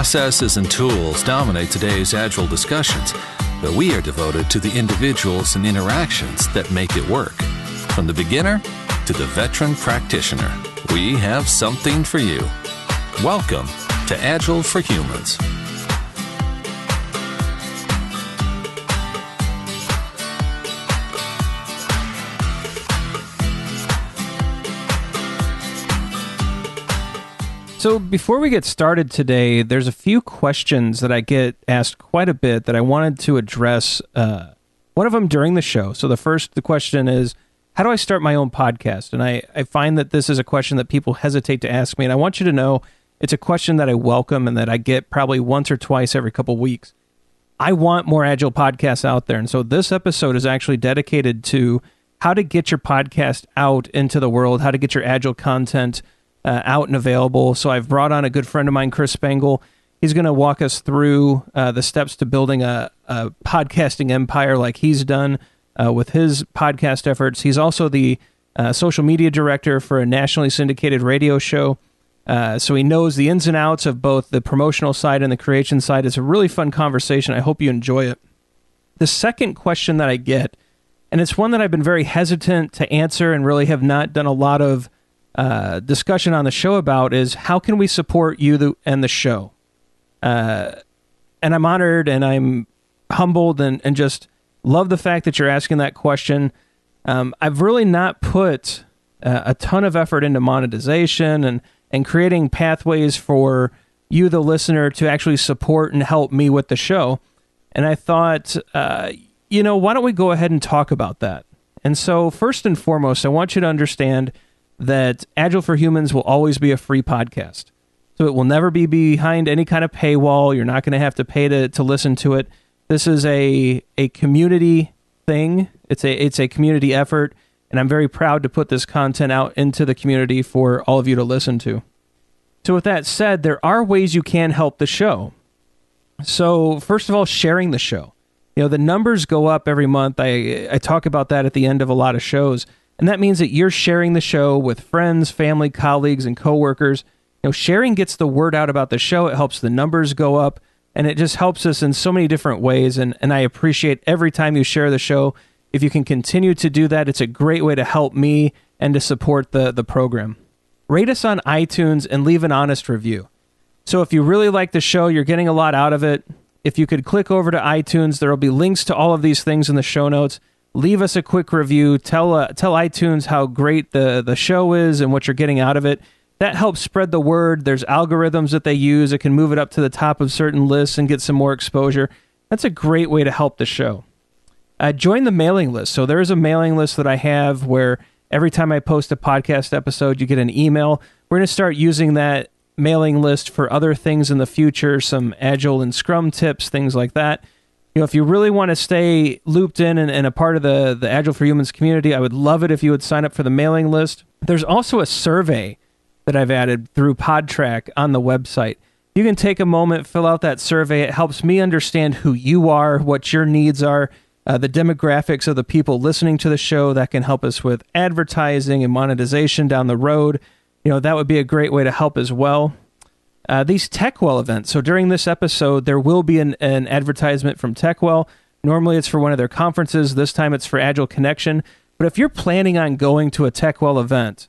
Processes and tools dominate today's Agile discussions, but we are devoted to the individuals and interactions that make it work. From the beginner to the veteran practitioner, we have something for you. Welcome to Agile for Humans. So before we get started today, there's a few questions that I get asked quite a bit that I wanted to address, one of them during the show. So the question is, how do I start my own podcast? And I find that this is a question that people hesitate to ask me, and I want you to know it's a question that I welcome and that I get probably once or twice every couple weeks. I want more Agile podcasts out there, and so this episode is actually dedicated to how to get your podcast out into the world, how to get your Agile content out and available. So I've brought on a good friend of mine, Chris Spangle. He's going to walk us through the steps to building a podcasting empire like he's done with his podcast efforts. He's also the social media director for a nationally syndicated radio show. So he knows the ins and outs of both the promotional side and the creation side. It's a really fun conversation. I hope you enjoy it. The second question that I get, and it's one that I've been very hesitant to answer and really have not done a lot of discussion on the show about, is how can we support you and the show? And I'm honored and I'm humbled and just love the fact that you're asking that question. I've really not put a ton of effort into monetization and creating pathways for you, the listener, to actually support and help me with the show. And I thought, why don't we go ahead and talk about that? And so first and foremost, I want you to understand that Agile for Humans will always be a free podcast. So it will never be behind any kind of paywall. You're not going to have to pay to listen to it. This is a community thing. It's a community effort, and I'm very proud to put this content out into the community for all of you to listen to. So with that said, there are ways you can help the show. So first of all, sharing the show. The numbers go up every month. I talk about that at the end of a lot of shows. And that means that you're sharing the show with friends, family, colleagues, and coworkers. Sharing gets the word out about the show. It helps the numbers go up, and it just helps us in so many different ways. And I appreciate every time you share the show. If you can continue to do that, it's a great way to help me and to support the program. Rate us on iTunes and leave an honest review. So if you really like the show, you're getting a lot out of it. If you could click over to iTunes, there will be links to all of these things in the show notes. Leave us a quick review. Tell iTunes how great the show is and what you're getting out of it. That helps spread the word. There's algorithms that they use. It can move it up to the top of certain lists and get some more exposure. That's a great way to help the show. Join the mailing list. So there is a mailing list that I have where every time I post a podcast episode, you get an email. We're going to start using that mailing list for other things in the future, some Agile and Scrum tips, things like that. If you really want to stay looped in and a part of the Agile for Humans community, I would love it if you would sign up for the mailing list. There's also a survey that I've added through PodTrack on the website. You can take a moment, fill out that survey. It helps me understand who you are, what your needs are, the demographics of the people listening to the show. That can help us with advertising and monetization down the road. That would be a great way to help as well. These TechWell events. So during this episode, there will be an advertisement from TechWell. Normally it's for one of their conferences. This time it's for Agile Connection. But if you're planning on going to a TechWell event,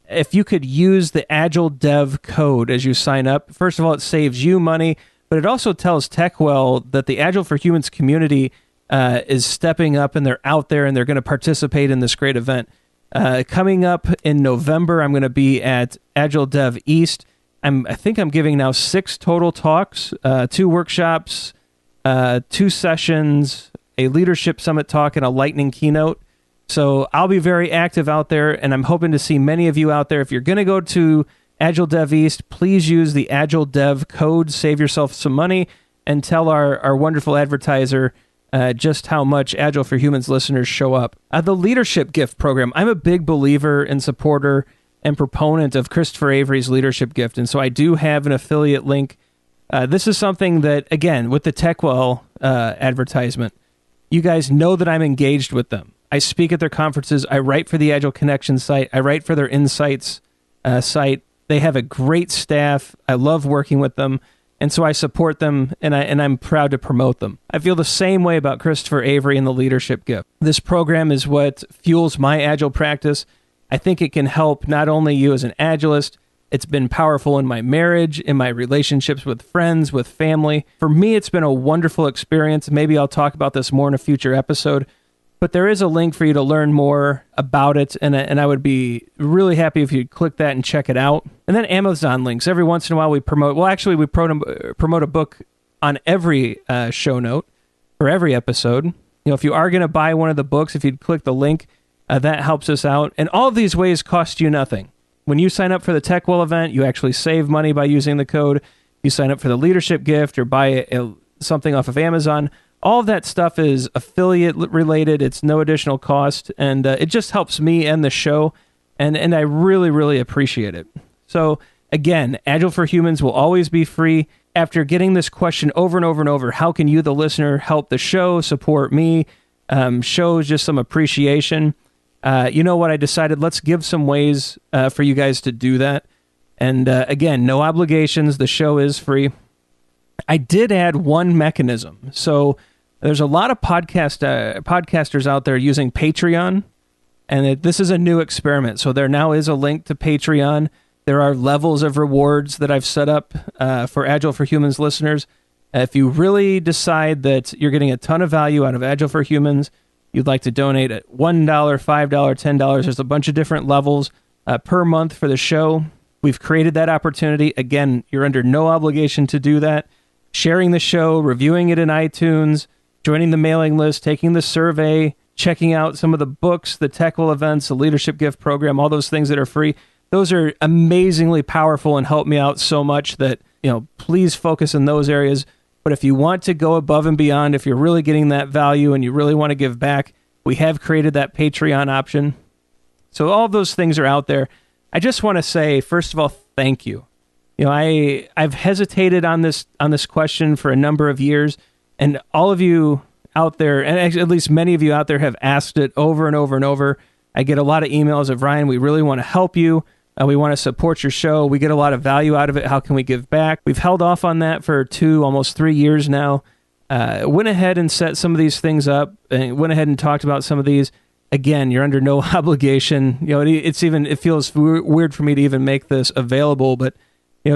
if you could use the Agile Dev code as you sign up, first of all, it saves you money, but it also tells TechWell that the Agile for Humans community is stepping up and they're out there and they're going to participate in this great event. Coming up in November, I'm going to be at Agile Dev East. I think I'm giving now 6 total talks, 2 workshops, 2 sessions, a leadership summit talk, and a lightning keynote. So I'll be very active out there, and I'm hoping to see many of you out there. If you're going to go to Agile Dev East, please use the Agile Dev code, save yourself some money, and tell our wonderful advertiser just how much Agile for Humans listeners show up. The Leadership Gift Program. I'm a big believer and supporter and proponent of Christopher Avery's Leadership Gift, and so I do have an affiliate link. This is something that, again, with the TechWell advertisement, you guys know that I'm engaged with them. I speak at their conferences. I write for the Agile Connection site. I write for their Insights site. They have a great staff. I love working with them. And so I support them, and I'm proud to promote them. I feel the same way about Christopher Avery and the Leadership Gift. This program is what fuels my Agile practice. I think it can help not only you as an Agilist, it's been powerful in my marriage, in my relationships with friends, with family. For me, it's been a wonderful experience. Maybe I'll talk about this more in a future episode. But there is a link for you to learn more about it, and I would be really happy if you'd click that and check it out. And then Amazon links. Every once in a while we promote, we promote a book on every show note for every episode. If you are going to buy one of the books, if you'd click the link, that helps us out. And all of these ways cost you nothing. When you sign up for the TechWell event, you actually save money by using the code. You sign up for the Leadership Gift or buy something off of Amazon. All of that stuff is affiliate related. It's no additional cost, and it just helps me and the show, and I really, really appreciate it. So again, Agile for Humans will always be free. After getting this question over and over and over, how can you, the listener, help the show, support me, show just some appreciation? You know what? I decided let's give some ways for you guys to do that. And again, no obligations. The show is free. I did add one mechanism. So there's a lot of podcasters out there using Patreon, and this is a new experiment. So there now is a link to Patreon. There are levels of rewards that I've set up for Agile for Humans listeners. If you really decide that you're getting a ton of value out of Agile for Humans, you'd like to donate at $1, $5, $10. There's a bunch of different levels per month for the show. We've created that opportunity. Again, you're under no obligation to do that. Sharing the show, reviewing it in iTunes, joining the mailing list, taking the survey, checking out some of the books, the TechWell events, the Leadership Gift program, all those things that are free. Those are amazingly powerful and help me out so much that, please focus in those areas. But if you want to go above and beyond, if you're really getting that value and you really want to give back, we have created that Patreon option. So all of those things are out there. I just want to say, first of all, thank you. I've hesitated on this question for a number of years, and all of you out there, and at least many of you out there, have asked it over and over and over. I get a lot of emails of, Ryan, we really want to help you. We want to support your show. We get a lot of value out of it. How can we give back? We've held off on that for almost 3 years now. Went ahead and set some of these things up, and went ahead and talked about some of these. Again, you're under no obligation. It feels weird for me to even make this available, but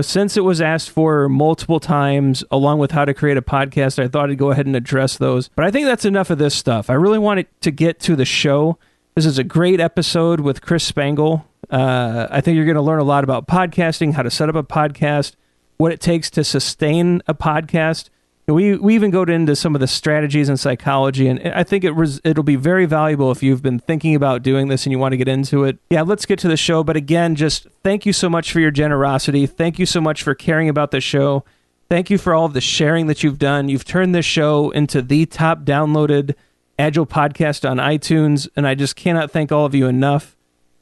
since it was asked for multiple times, along with how to create a podcast, I thought I'd go ahead and address those. But I think that's enough of this stuff. I really wanted to get to the show. This is a great episode with Chris Spangle. I think you're going to learn a lot about podcasting, how to set up a podcast, what it takes to sustain a podcast. We even go into some of the strategies and psychology, and I think it'll be very valuable if you've been thinking about doing this and you want to get into it. Yeah, let's get to the show. But again, just thank you so much for your generosity. Thank you so much for caring about the show. Thank you for all of the sharing that you've done. You've turned this show into the top downloaded Agile podcast on iTunes, and I just cannot thank all of you enough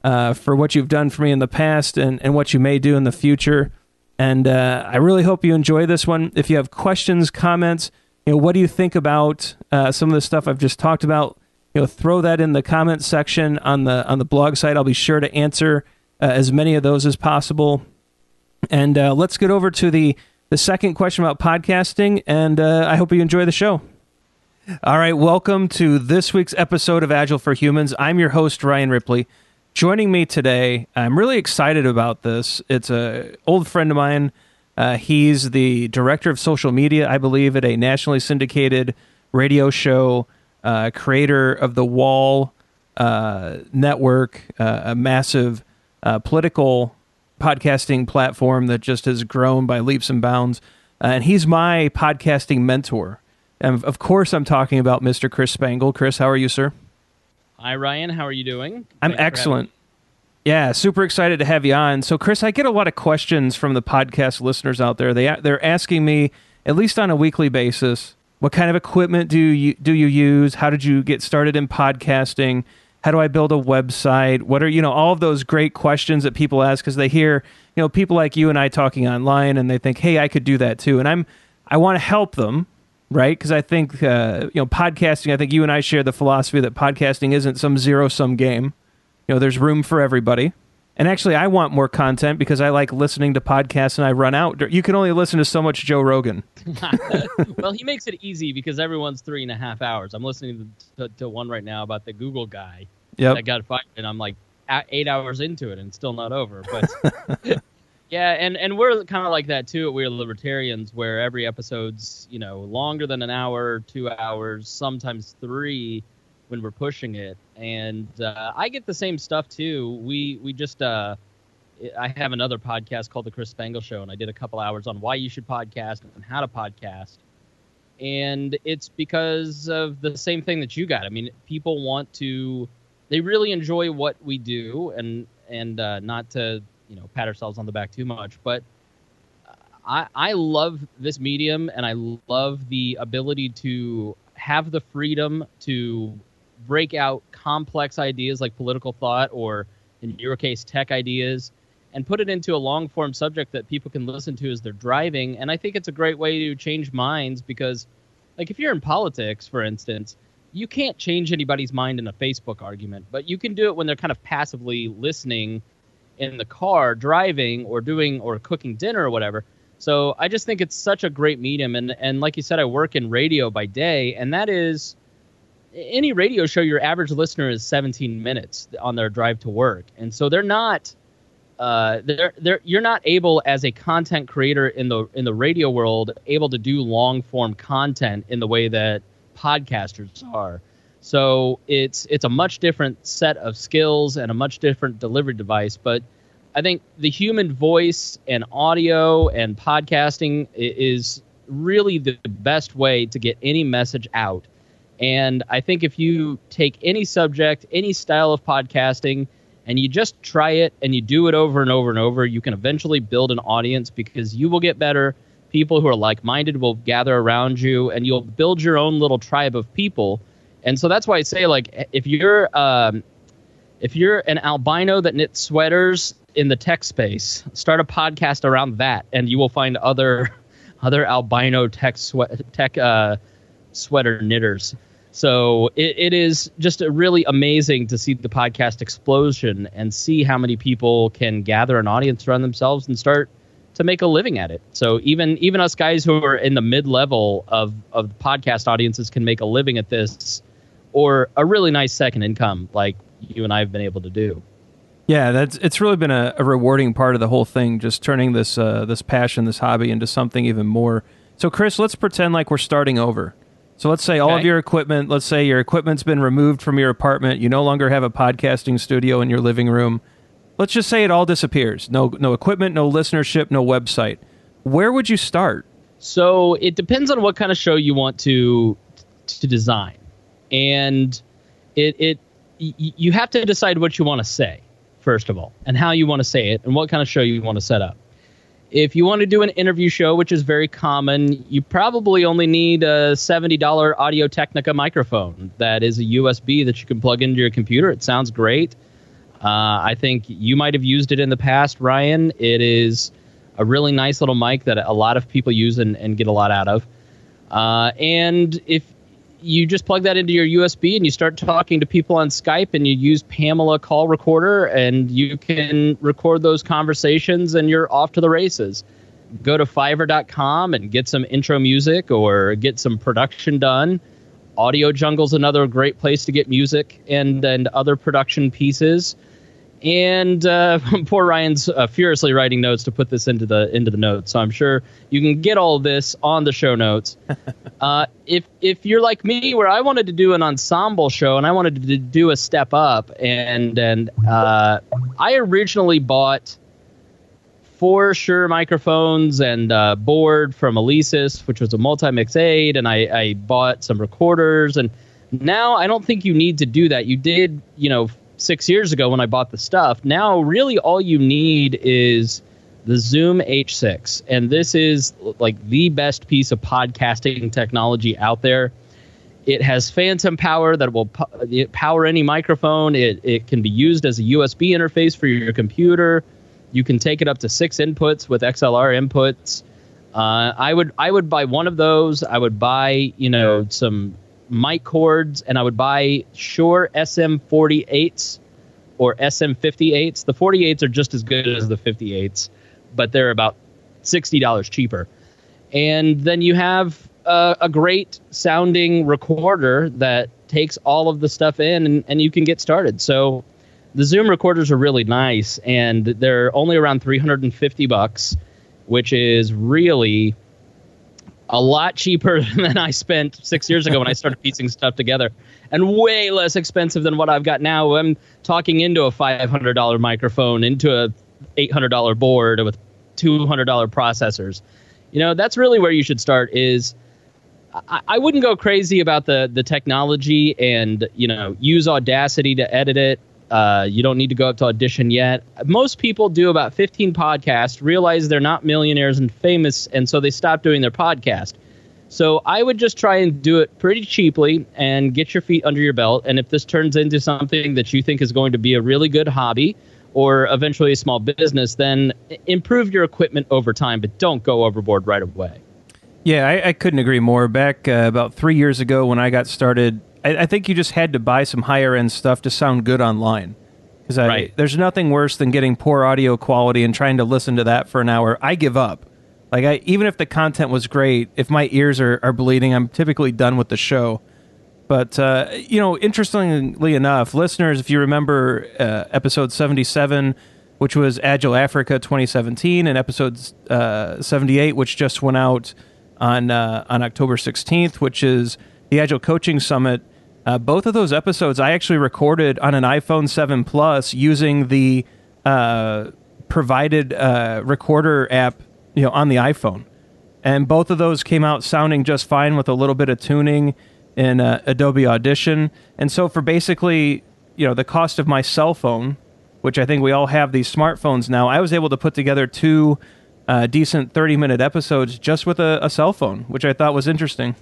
for what you've done for me in the past and what you may do in the future. And I really hope you enjoy this one. If you have questions, comments, what do you think about some of the stuff I've just talked about? Throw that in the comments section on the blog site. I'll be sure to answer as many of those as possible. And let's get over to the second question about podcasting, and I hope you enjoy the show. All right, welcome to this week's episode of Agile for Humans. I'm your host, Ryan Ripley. Joining me today, I'm really excited about this. It's an old friend of mine. He's the director of social media, I believe, at a nationally syndicated radio show, creator of the Wall Network, a massive political podcasting platform that just has grown by leaps and bounds. And he's my podcasting mentor. And of course, I'm talking about Mr. Chris Spangle. Chris, how are you, sir? Hi, Ryan. How are you doing? I'm excellent. Yeah, super excited to have you on. So, Chris, I get a lot of questions from the podcast listeners out there. They're asking me, at least on a weekly basis, what kind of equipment do you use? How did you get started in podcasting? How do I build a website? What are, all of those great questions that people ask because they hear, people like you and I talking online, and they think, hey, I could do that too. And I want to help them. Right? Because I think, podcasting, I think you and I share the philosophy that podcasting isn't some zero-sum game. There's room for everybody. And actually, I want more content because I like listening to podcasts and I run out. You can only listen to so much Joe Rogan. Well, he makes it easy because everyone's 3.5 hours. I'm listening to one right now about the Google guy that got fired, and I'm like 8 hours into it and it's still not over. But yeah, and we're kind of like that too. We're libertarians, where every episode's longer than an hour, 2 hours, sometimes 3 when we're pushing it. And I get the same stuff too. We just I have another podcast called The Chris Spangle Show, and I did a couple hours on why you should podcast and how to podcast. And it's because of the same thing that you got. I mean, people they really enjoy what we do, and not to pat ourselves on the back too much, but I love this medium, and I love the ability to have the freedom to break out complex ideas like political thought, or in your case, tech ideas, and put it into a long-form subject that people can listen to as they're driving. And I think it's a great way to change minds, because, like, if you're in politics, for instance, you can't change anybody's mind in a Facebook argument, but you can do it when they're kind of passively listening in the car, driving, or cooking dinner or whatever. So I just think it's such a great medium. And like you said, I work in radio by day, and that is, any radio show, your average listener is 17 minutes on their drive to work. And so they're not, you're not able, as a content creator in the radio world, able to do long form content in the way that podcasters are. So it's a much different set of skills and a much different delivery device. But I think the human voice and audio and podcasting is really the best way to get any message out. And I think if you take any subject, any style of podcasting, and you just try it and you do it over and over and over, you can eventually build an audience, because you will get better. People who are like-minded will gather around you, and you'll build your own little tribe of people. And so that's why I say, like, if you're an albino that knits sweaters in the tech space, start a podcast around that, and you will find other albino tech sweater knitters. So it is just really amazing to see the podcast explosion and see how many people can gather an audience around themselves and start to make a living at it. So even us guys who are in the mid-level of the podcast audiences can make a living at this, or a really nice second income like you and I have been able to do. Yeah, it's really been a rewarding part of the whole thing, just turning this passion, this hobby, into something even more. So Chris, let's pretend like we're starting over. So let's say all of your equipment, let's say your equipment's been removed from your apartment. You no longer have a podcasting studio in your living room. Let's just say it all disappears. No equipment, no listenership, no website. Where would you start? So it depends on what kind of show you want to design. And you have to decide what you want to say, first of all, and how you want to say it, and what kind of show you want to set up. If you want to do an interview show, which is very common, you probably only need a $70 Audio-Technica microphone. That is a USB that you can plug into your computer. It sounds great. I think you might have used it in the past, Ryan. It is a really nice little mic that a lot of people use and get a lot out of. And if you just plug that into your USB and you start talking to people on Skype, and you use Pamela Call Recorder, and you can record those conversations, and you're off to the races. Go to Fiverr.com and get some intro music or get some production done. Audio Jungle's another great place to get music and other production pieces. And poor Ryan's furiously writing notes to put this into the notes. So I'm sure you can get all this on the show notes. If you're like me, where I wanted to do an ensemble show and I wanted to do a step up, and I originally bought 4 Shure microphones and a board from Alesis, which was a multi-mix aid, and I bought some recorders. And now I don't think you need to do that. You did, 6 years ago when I bought the stuff. Now, really, all you need is the Zoom H6. And this is like the best piece of podcasting technology out there. It has phantom power that will power any microphone. It can be used as a USB interface for your computer. You can take it up to 6 inputs with XLR inputs. I would buy one of those. I would buy, some mic cords, and I would buy Shure SM48s or SM58s. The 48s are just as good as the 58s, but they're about $60 cheaper. And then you have a great sounding recorder that takes all of the stuff in, and you can get started. So the Zoom recorders are really nice, and they're only around $350, which is really a lot cheaper than I spent 6 years ago when I started piecing stuff together, and way less expensive than what I've got now. I'm talking into a $500 microphone, into a $800 board with $200 processors. You know, that's really where you should start. Is I wouldn't go crazy about the technology and, you know, use Audacity to edit it. You don't need to go up to Audition yet. Most people do about 15 podcasts, realize they're not millionaires and famous, and so they stop doing their podcast. So I would just try and do it pretty cheaply and get your feet under your belt. And if this turns into something that you think is going to be a really good hobby or eventually a small business, then improve your equipment over time, but don't go overboard right away. Yeah, I couldn't agree more. Back about 3 years ago when I got started, I think you just had to buy some higher-end stuff to sound good online. Because right. There's nothing worse than getting poor audio quality and trying to listen to that for an hour. I give up. Like, even if the content was great, if my ears are bleeding, I'm typically done with the show. But, you know, interestingly enough, listeners, if you remember episode 77, which was Agile Africa 2017, and episode 78, which just went out on October 16th, which is the Agile Coaching Summit. Both of those episodes I actually recorded on an iPhone 7 Plus using the provided recorder app, you know, on the iPhone. And both of those came out sounding just fine with a little bit of tuning in Adobe Audition. And so for basically, you know, the cost of my cell phone, which I think we all have these smartphones now, I was able to put together two decent 30-minute episodes just with a cell phone, which I thought was interesting.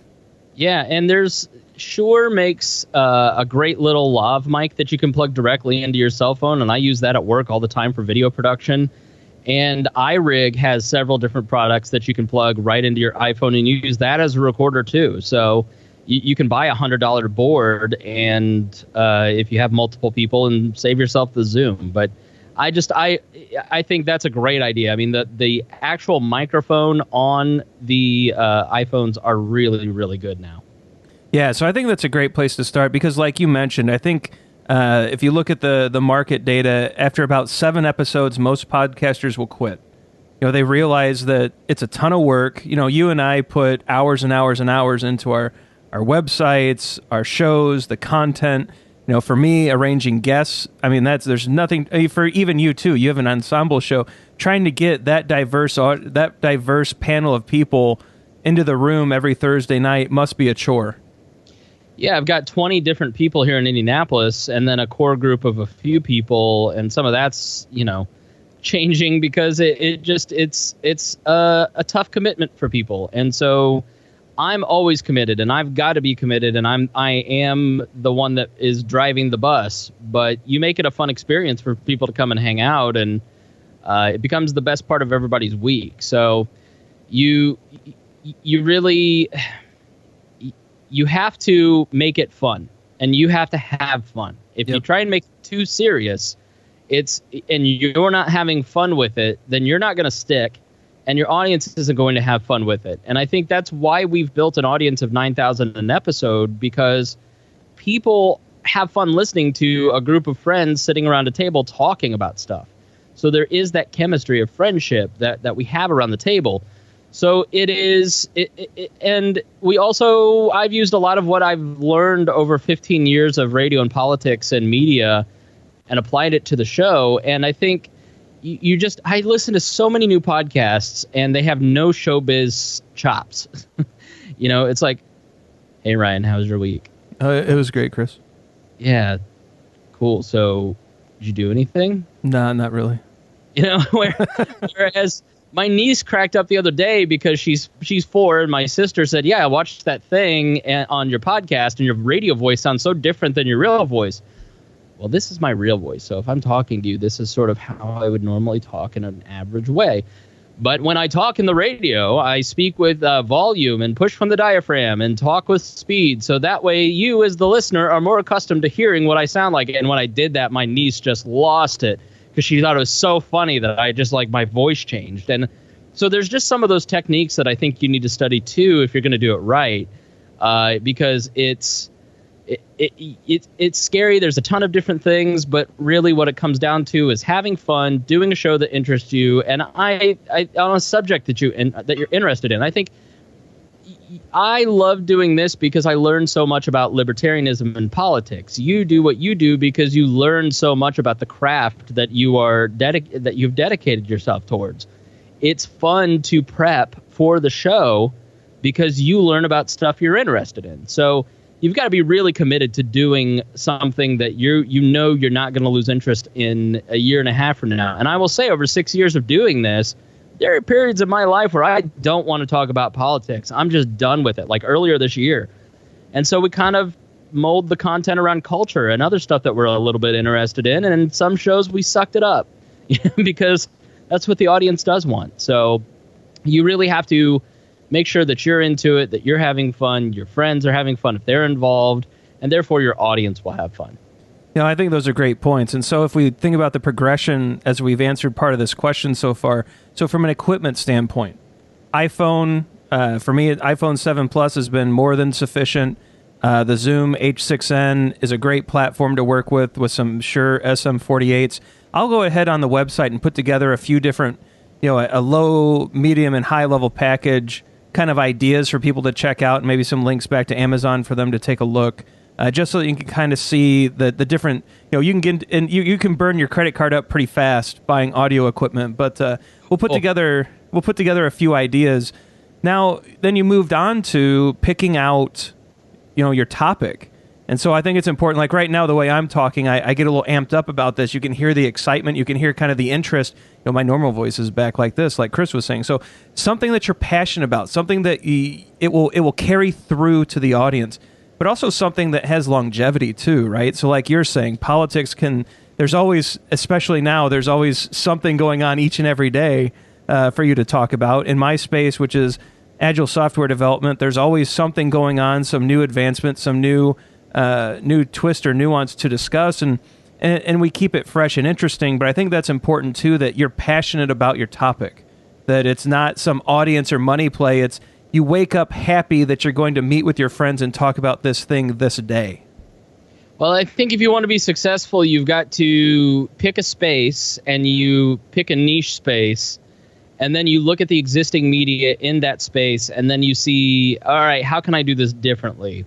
Yeah, and there's Shure makes a great little lav mic that you can plug directly into your cell phone, and I use that at work all the time for video production. And iRig has several different products that you can plug right into your iPhone and use that as a recorder too. So you can buy a $100 board, and if you have multiple people, and save yourself the Zoom. But I think that's a great idea. I mean, the actual microphone on the iPhones are really, really good now. Yeah, so I think that's a great place to start because, like you mentioned, I think if you look at the market data, after about 7 episodes, most podcasters will quit. You know, they realize that it's a ton of work. You know, you and I put hours and hours and hours into our websites, our shows, the content. You know, for me, arranging guests, I mean, there's nothing, for even you too, you have an ensemble show, trying to get that diverse panel of people into the room every Thursday night must be a chore. Yeah, I've got 20 different people here in Indianapolis, and then a core group of a few people, and some of that's, you know, changing because it's a tough commitment for people. And so I'm always committed, and I've got to be committed, and I am the one that is driving the bus. But you make it a fun experience for people to come and hang out, and it becomes the best part of everybody's week. So you really, you have to make it fun, and you have to have fun. If you try and make it too serious, and you're not having fun with it, then you're not going to stick. And your audience isn't going to have fun with it. And I think that's why we've built an audience of 9,000 an episode, because people have fun listening to a group of friends sitting around a table talking about stuff. So there is that chemistry of friendship that we have around the table. So and we also, I've used a lot of what I've learned over 15 years of radio and politics and media and applied it to the show. And I think I listen to so many new podcasts, and they have no showbiz chops. You know, it's like, hey, Ryan, how was your week? It was great, Chris. Yeah, cool. So, did you do anything? No, not really. You know, whereas my niece cracked up the other day because she's 4, and my sister said, yeah, I watched that thing on your podcast, and your radio voice sounds so different than your real voice. Well, this is my real voice, so if I'm talking to you, this is sort of how I would normally talk in an average way. But when I talk in the radio, I speak with volume and push from the diaphragm and talk with speed. So that way you as the listener are more accustomed to hearing what I sound like. And when I did that, my niece just lost it because she thought it was so funny that I just like my voice changed. And so there's just some of those techniques that I think you need to study too if you're going to do it right, because it's scary. There's a ton of different things, but really what it comes down to is having fun, doing a show that interests you, and I on a subject that you're interested in. I think I love doing this because I learned so much about libertarianism and politics. You do what you do because you learn so much about the craft that you've dedicated yourself towards. It's fun to prep for the show because you learn about stuff you're interested in. So you've got to be really committed to doing something that you're not going to lose interest in a year and a half from now. And I will say, over 6 years of doing this, there are periods of my life where I don't want to talk about politics. I'm just done with it, like earlier this year. And so we kind of mold the content around culture and other stuff that we're a little bit interested in. And in some shows, we sucked it up because that's what the audience does want. So you really have to make sure that you're into it, that you're having fun, your friends are having fun if they're involved, and therefore your audience will have fun. Yeah, I think those are great points. And so if we think about the progression as we've answered part of this question so far, so from an equipment standpoint, iPhone, for me, iPhone 7 Plus has been more than sufficient. The Zoom H6n is a great platform to work with some Shure SM48s. I'll go ahead on the website and put together a few different, a low, medium, and high-level package kind of ideas for people to check out, and maybe some links back to Amazon for them to take a look, just so that you can kind of see the different, you can get, and you can burn your credit card up pretty fast buying audio equipment, but we'll put together a few ideas. Now, then you moved on to picking out, your topic. And so I think it's important, like right now, the way I'm talking, I get a little amped up about this. You can hear the excitement. You can hear kind of the interest. My normal voice is back like this, like Chris was saying. So something that you're passionate about, something that it will carry through to the audience, but also something that has longevity too, right? So like you're saying, politics there's always, especially now, there's always something going on each and every day for you to talk about. In my space, which is Agile software development, there's always something going on, some new advancement, some new twist or nuance to discuss, and we keep it fresh and interesting. But I think that's important too, that you're passionate about your topic, that it's not some audience or money play. It's you wake up happy that you're going to meet with your friends and talk about this thing this day. Well, I think if you want to be successful, you've got to pick a space, and you pick a niche space, and then you look at the existing media in that space, and then you see, all right, how can I do this differently?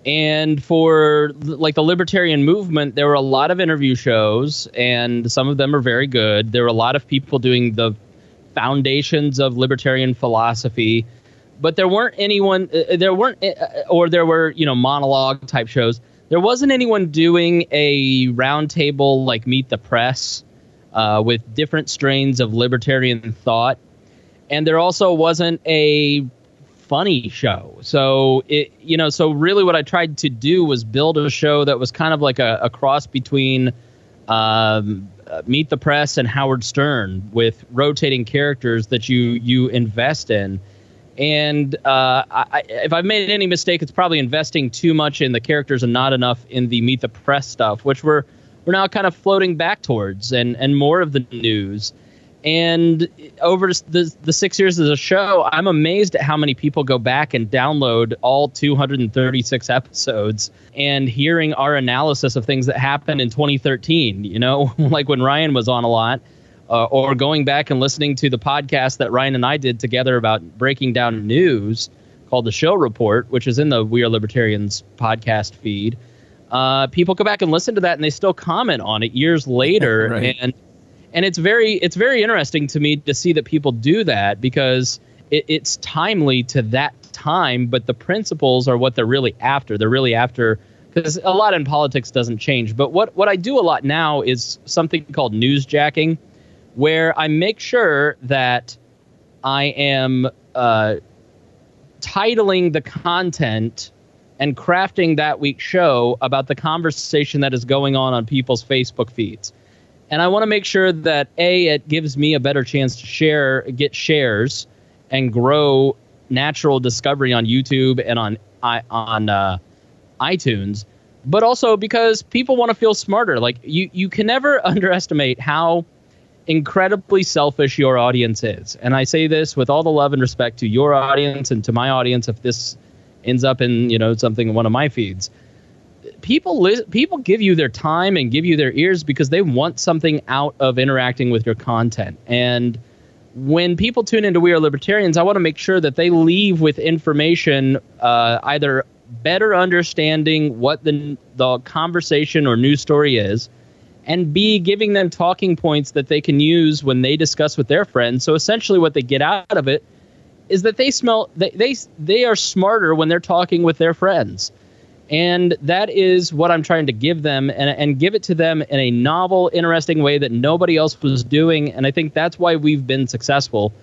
And for like the libertarian movement, there were a lot of interview shows, and some of them are very good. There were a lot of people doing the foundations of libertarian philosophy, but there were monologue type shows. There wasn't anyone doing a roundtable like Meet the Press with different strains of libertarian thought, and there also wasn't a funny show. So so really what I tried to do was build a show that was kind of like a cross between Meet the Press and Howard Stern, with rotating characters that you invest in. And if I've made any mistake, it's probably investing too much in the characters and not enough in the Meet the Press stuff, which we're now kind of floating back towards, and more of the news. And over the 6 years of the show, I'm amazed at how many people go back and download all 236 episodes and hearing our analysis of things that happened in 2013, like when Ryan was on a lot, or going back and listening to the podcast that Ryan and I did together about breaking down news called The Show Report, which is in the We Are Libertarians podcast feed. People go back and listen to that, and they still comment on it years later. Right. And it's very interesting to me to see that people do that, because it's timely to that time, but the principles are what they're really after. They're really after, because a lot in politics doesn't change. But what I do a lot now is something called newsjacking, where I make sure that I am titling the content and crafting that week's show about the conversation that is going on people's Facebook feeds. And I want to make sure that it gives me a better chance to get shares, and grow natural discovery on YouTube and on iTunes, but also because people want to feel smarter. Like you can never underestimate how incredibly selfish your audience is. And I say this with all the love and respect to your audience and to my audience. If this ends up in, something in one of my feeds, people give you their time and give you their ears because they want something out of interacting with your content. And when people tune into We Are Libertarians, I want to make sure that they leave with information, either better understanding what the conversation or news story is, and B, giving them talking points that they can use when they discuss with their friends. So essentially what they get out of it is that they are smarter when they're talking with their friends. And that is what I'm trying to give them, and give it to them in a novel, interesting way that nobody else was doing. And I think that's why we've been successful,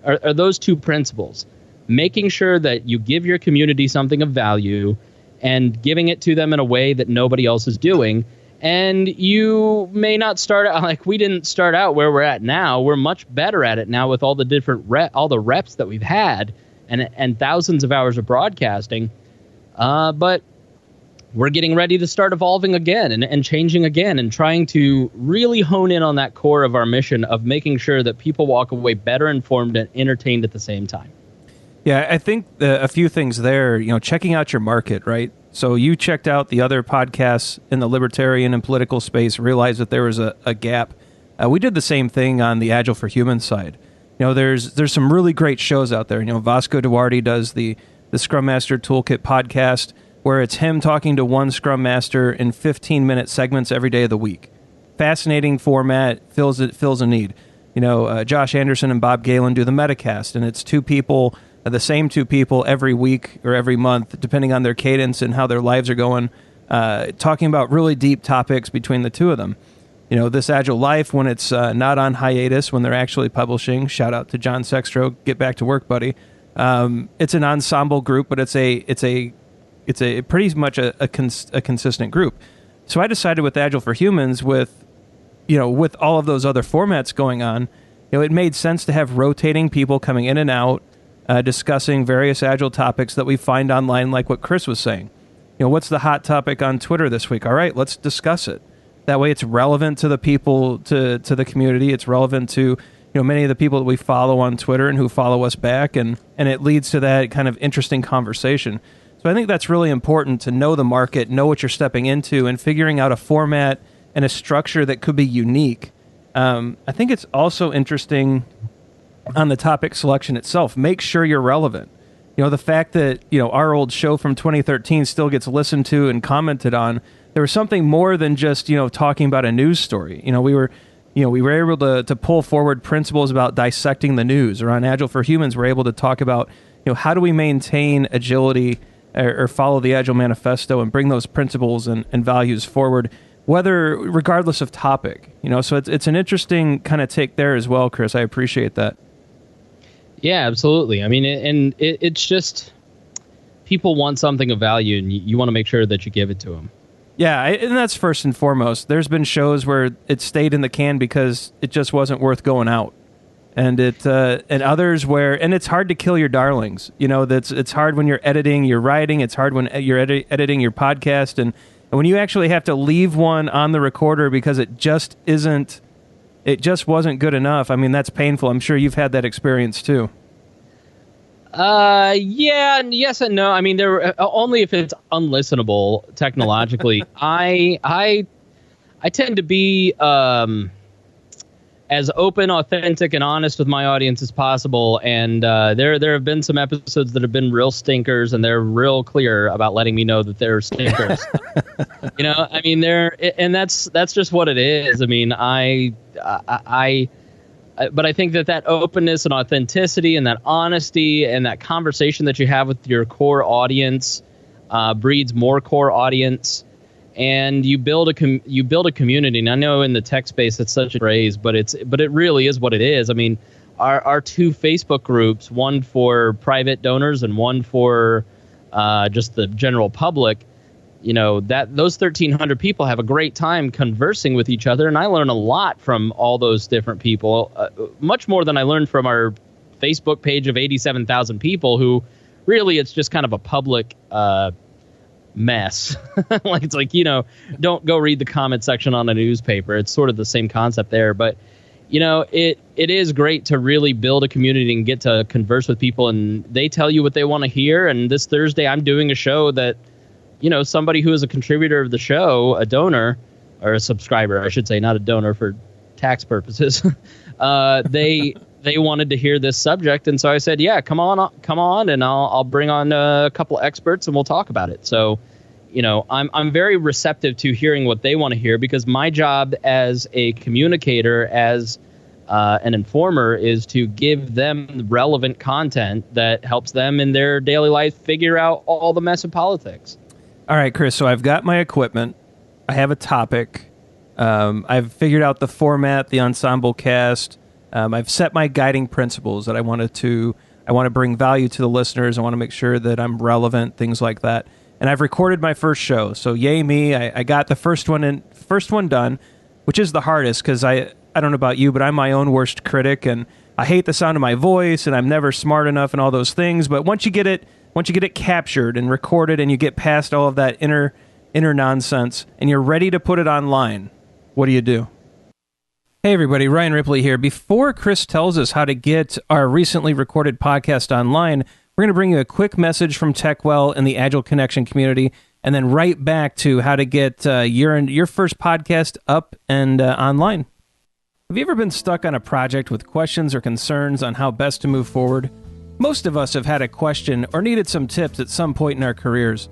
are those two principles. Making sure that you give your community something of value and giving it to them in a way that nobody else is doing. And you may not start out, like we didn't start out where we're at now. We're much better at it now with all the different reps that we've had and thousands of hours of broadcasting. But we're getting ready to start evolving again and changing again and trying to really hone in on that core of our mission of making sure that people walk away better informed and entertained at the same time. Yeah, I think a few things there, checking out your market, right? So you checked out the other podcasts in the libertarian and political space, realized that there was a gap. We did the same thing on the Agile for Humans side. There's some really great shows out there. Vasco Duarte does the Scrum Master Toolkit podcast, where it's him talking to one Scrum Master in 15-minute segments every day of the week. Fascinating format, fills a need. Josh Anderson and Bob Galen do the Metacast, and it's the same two people every week or every month, depending on their cadence and how their lives are going, talking about really deep topics between the two of them. This Agile Life, when it's not on hiatus, when they're actually publishing, shout out to John Sextro, get back to work, buddy. It's an ensemble group, but it's a pretty much a consistent group. So I decided with Agile for Humans, with all of those other formats going on, it made sense to have rotating people coming in and out, discussing various Agile topics that we find online, like what Chris was saying. What's the hot topic on Twitter this week? All right, let's discuss it. That way it's relevant to the people, to the community. It's relevant to many of the people that we follow on Twitter and who follow us back, and it leads to that kind of interesting conversation. So I think that's really important, to know the market, know what you're stepping into, and figuring out a format and a structure that could be unique. I think it's also interesting on the topic selection itself. Make sure you're relevant. The fact that our old show from 2013 still gets listened to and commented on, there was something more than just talking about a news story. We were able to pull forward principles about dissecting the news. Or on Agile for Humans, we're able to talk about how do we maintain agility or follow the Agile Manifesto and bring those principles and values forward, regardless of topic. So it's an interesting kind of take there as well, Chris. I appreciate that. Yeah, absolutely. I mean, it's just people want something of value, and you want to make sure that you give it to them. Yeah, and that's first and foremost. There's been shows where it stayed in the can because it just wasn't worth going out, and and others where, and it's hard to kill your darlings. It's hard when you're editing your writing. It's hard when you're editing your podcast, and when you actually have to leave one on the recorder because it just wasn't good enough. I mean, that's painful. I'm sure you've had that experience too. Yeah, and yes and no. I mean, there only if it's unlistenable technologically. I tend to be as open, authentic, and honest with my audience as possible. And there have been some episodes that have been real stinkers, and they're real clear about letting me know that they're stinkers. I mean, and that's just what it is. I mean, but I think that openness and authenticity and that honesty and that conversation that you have with your core audience breeds more core audience, and you build a community. And I know in the tech space it's such a phrase, but it really is what it is. I mean, our two Facebook groups, one for private donors and one for just the general public, that those 1,300 people have a great time conversing with each other, and I learn a lot from all those different people, much more than I learned from our Facebook page of 87,000 people who really it's just kind of a public mess. It's like, don't go read the comment section on a newspaper. It's sort of the same concept there. But, it is great to really build a community and get to converse with people, and they tell you what they want to hear. And this Thursday, I'm doing a show that, somebody who is a contributor of the show, a donor, or a subscriber, I should say, not a donor for tax purposes. They wanted to hear this subject, and so I said, "Yeah, come on, and I'll bring on a couple experts, and we'll talk about it." So, I'm very receptive to hearing what they want to hear, because my job as a communicator, as an informer, is to give them relevant content that helps them in their daily life figure out all the mess of politics. All right, Chris. So I've got my equipment. I have a topic. I've figured out the format, the ensemble cast. I've set my guiding principles that I want to bring value to the listeners. I want to make sure that I'm relevant, things like that. And I've recorded my first show. So yay me, I got the first one done, which is the hardest, because I don't know about you, but I'm my own worst critic, and I hate the sound of my voice, and I'm never smart enough and all those things. But once you get it captured and recorded, and you get past all of that inner nonsense, and you're ready to put it online, what do? Hey everybody, Ryan Ripley here. Before Chris tells us how to get our recently recorded podcast online, we're going to bring you a quick message from TechWell and the Agile Connection community, and then right back to how to get your first podcast up and online. Have you ever been stuck on a project with questions or concerns on how best to move forward? Most of us have had a question or needed some tips at some point in our careers.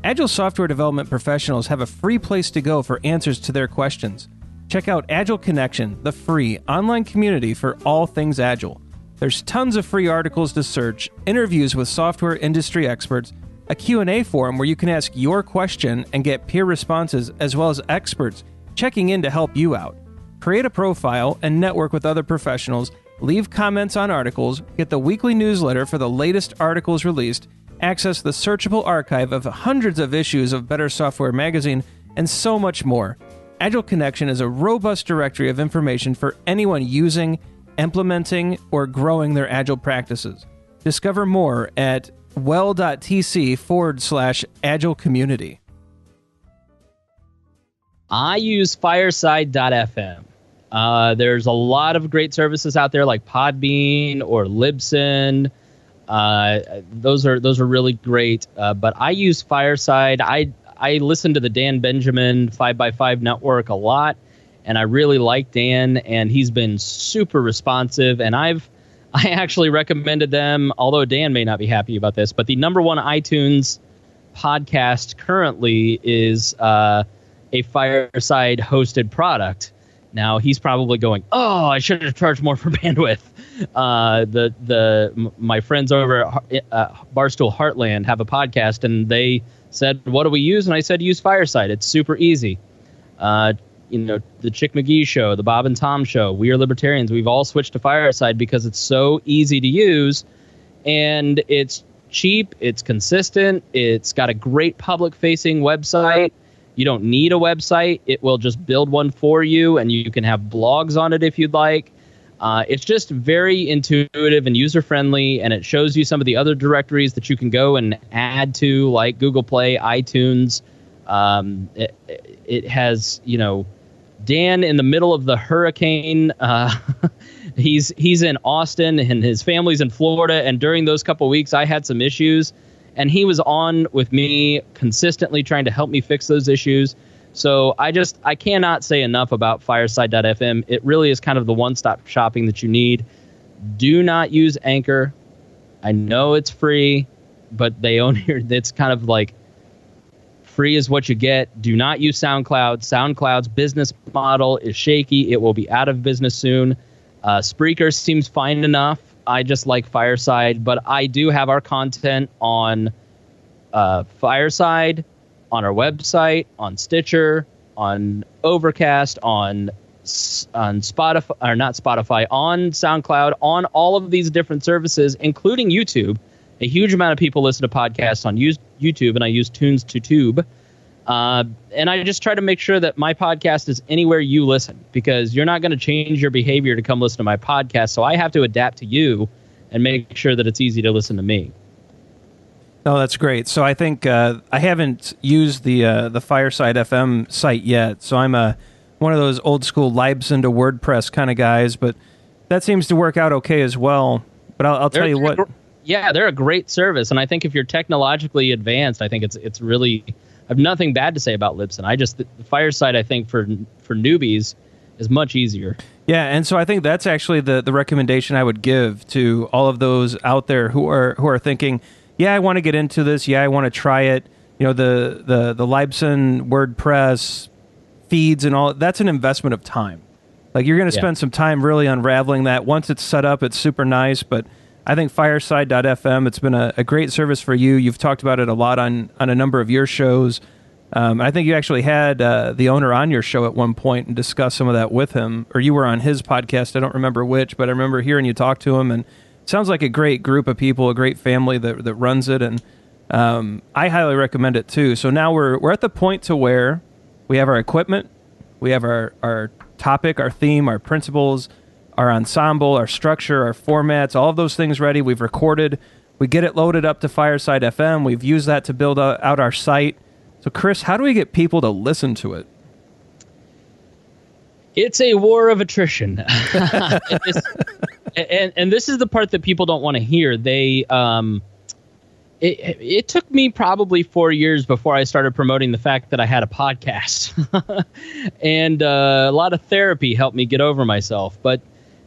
Agile software development professionals have a free place to go for answers to their questions. Check out Agile Connection, the free online community for all things Agile. There's tons of free articles to search, interviews with software industry experts, a Q&A forum where you can ask your question and get peer responses, as well as experts checking in to help you out. Create a profile and network with other professionals, leave comments on articles, get the weekly newsletter for the latest articles released, access the searchable archive of hundreds of issues of Better Software magazine, and so much more. Agile Connection is a robust directory of information for anyone using, implementing, or growing their Agile practices. Discover more at well.tc/Agile community. I use Fireside.fm. There's a lot of great services out there like Podbean or Libsyn. Those are really great. But I use Fireside. I listen to the Dan Benjamin 5x5 network a lot, and I really like Dan, and he's been super responsive. And I actually recommended them, although Dan may not be happy about this, but the number one iTunes podcast currently is a Fireside hosted product. Now he's probably going, "Oh, I should have charged more for bandwidth." My friends over at Barstool Heartland have a podcast, and they said, "What do we use?" And I said, "Use Fireside. It's super easy." The Chick McGee Show, the Bob and Tom Show, We Are Libertarians. We've all switched to Fireside because it's so easy to use, and it's cheap. It's consistent. It's got a great public-facing website. You don't need a website. It will just build one for you, and you can have blogs on it if you'd like. It's just very intuitive and user-friendly, and it shows you some of the other directories that you can go and add to, like Google Play, iTunes. It has, Dan in the middle of the hurricane. He's in Austin, and his family's in Florida, and during those couple weeks, I had some issues, and he was on with me consistently trying to help me fix those issues. So I cannot say enough about Fireside.fm. It really is kind of the one-stop shopping that you need. Do not use Anchor. I know it's free, but they own here. It's kind of like free is what you get. Do not use SoundCloud. SoundCloud's business model is shaky. It will be out of business soon. Spreaker seems fine enough. I just like Fireside, but I do have our content on Fireside, on our website, on Stitcher, on Overcast, on Spotify, or not Spotify, on SoundCloud, on all of these different services, including YouTube. A huge amount of people listen to podcasts on YouTube, and I use Tunes to Tube. And I just try to make sure that my podcast is anywhere you listen, because you're not going to change your behavior to come listen to my podcast. So I have to adapt to you and make sure that it's easy to listen to me. Oh, that's great. So I think I haven't used the Fireside FM site yet. So I'm one of those old school Libsyn to WordPress kind of guys, but that seems to work out okay as well. But I'll tell you what. Yeah, they're a great service, and I think if you're technologically advanced, I think it's really. I have nothing bad to say about Libsyn. The Fireside, I think for newbies is much easier. Yeah, and so I think that's actually the recommendation I would give to all of those out there who are thinking, yeah, I want to get into this. Yeah, I want to try it. You know, the Libsyn WordPress feeds and all. That's an investment of time. Like, you're going to spend some time really unraveling that. Once it's set up, it's super nice. But I think Fireside.fm, it's been a great service for you. You've talked about it a lot on a number of your shows. I think you actually had the owner on your show at one point and discussed some of that with him. Or you were on his podcast. I don't remember which, but I remember hearing you talk to him. And it sounds like a great group of people, a great family that runs it. And I highly recommend it too. So now we're at the point to where we have our equipment, we have our topic, our theme, our principles, our ensemble, our structure, our formats, all of those things ready. We've recorded. We get it loaded up to Fireside FM. We've used that to build out our site. So, Chris, how do we get people to listen to it? It's a war of attrition. and this is the part that people don't want to hear. It took me probably 4 years before I started promoting the fact that I had a podcast. And a lot of therapy helped me get over myself.